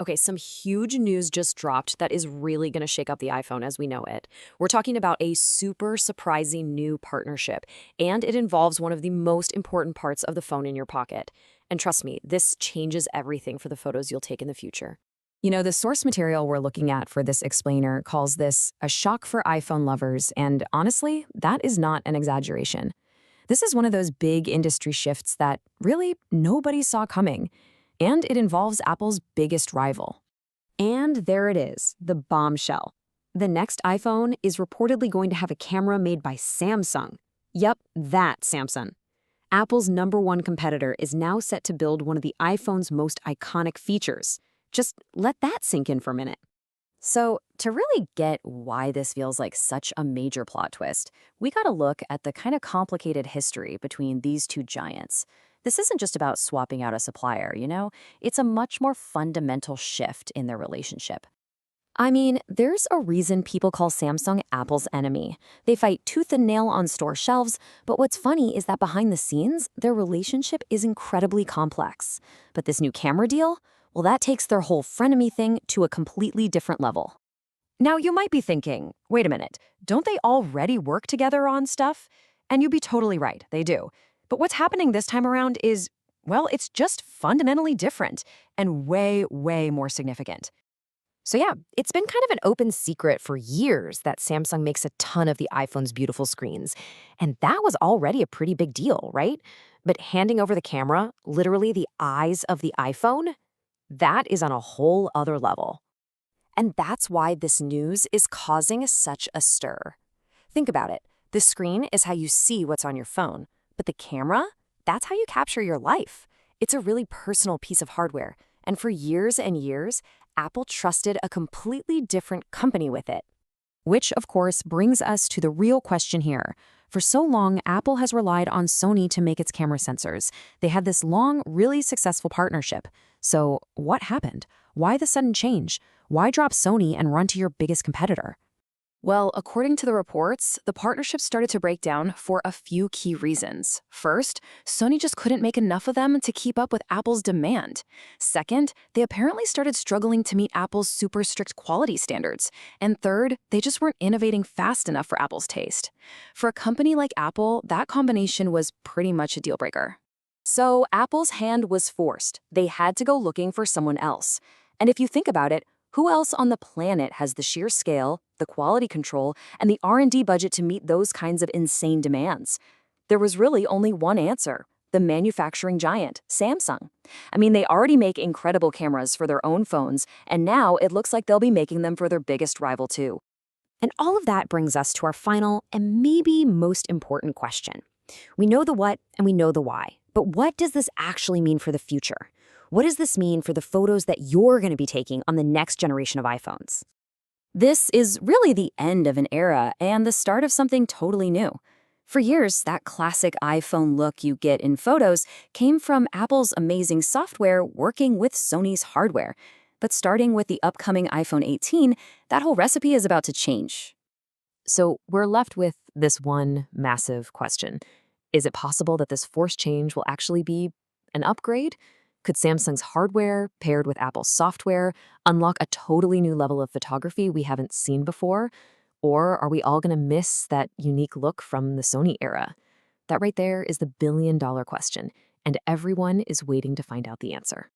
Okay, some huge news just dropped that is really going to shake up the iPhone as we know it. We're talking about a super surprising new partnership, and it involves one of the most important parts of the phone in your pocket. And trust me, this changes everything for the photos you'll take in the future. The source material we're looking at for this explainer calls this a shock for iPhone lovers, and honestly, that is not an exaggeration. This is one of those big industry shifts that really nobody saw coming, and it involves Apple's biggest rival. And there it is, the bombshell. The next iPhone is reportedly going to have a camera made by Samsung. Yep, that Samsung. Apple's number one competitor is now set to build one of the iPhone's most iconic features. Just let that sink in for a minute. So, to really get why this feels like such a major plot twist, we gotta look at the kind of complicated history between these two giants. This isn't just about swapping out a supplier. It's a much more fundamental shift in their relationship. I mean, there's a reason people call Samsung Apple's enemy. They fight tooth and nail on store shelves, but what's funny is that behind the scenes, their relationship is incredibly complex. But this new camera deal? Well, that takes their whole frenemy thing to a completely different level. Now, you might be thinking, wait a minute, don't they already work together on stuff? And you'd be totally right, they do. But what's happening this time around is, well, it's just fundamentally different and way, way more significant. So yeah, it's been kind of an open secret for years that Samsung makes a ton of the iPhone's beautiful screens. And that was already a pretty big deal, right? But handing over the camera, literally the eyes of the iPhone, that is on a whole other level. And that's why this news is causing such a stir. Think about it. The screen is how you see what's on your phone, but the camera, that's how you capture your life. It's a really personal piece of hardware, and for years and years, Apple trusted a completely different company with it. Which, of course, brings us to the real question here. For so long, Apple has relied on Sony to make its camera sensors. They had this long, really successful partnership. So, what happened? Why the sudden change? Why drop Sony and run to your biggest competitor? Well, according to the reports, the partnership started to break down for a few key reasons. First, Sony just couldn't make enough of them to keep up with Apple's demand. Second, they apparently started struggling to meet Apple's super strict quality standards. And third, they just weren't innovating fast enough for Apple's taste. For a company like Apple, that combination was pretty much a deal breaker. So Apple's hand was forced. They had to go looking for someone else. And if you think about it, who else on the planet has the sheer scale, the quality control, and the R&D budget to meet those kinds of insane demands? There was really only one answer: the manufacturing giant, Samsung. I mean, they already make incredible cameras for their own phones, and now it looks like they'll be making them for their biggest rival too. And all of that brings us to our final and maybe most important question. We know the what and we know the why, but what does this actually mean for the future? What does this mean for the photos that you're going to be taking on the next generation of iPhones? This is really the end of an era and the start of something totally new. For years, that classic iPhone look you get in photos came from Apple's amazing software working with Sony's hardware. But starting with the upcoming iPhone 18, that whole recipe is about to change. So we're left with this one massive question. Is it possible that this forced change will actually be an upgrade? Could Samsung's hardware, paired with Apple's software, unlock a totally new level of photography we haven't seen before? Or are we all going to miss that unique look from the Sony era? That right there is the billion-dollar question, and everyone is waiting to find out the answer.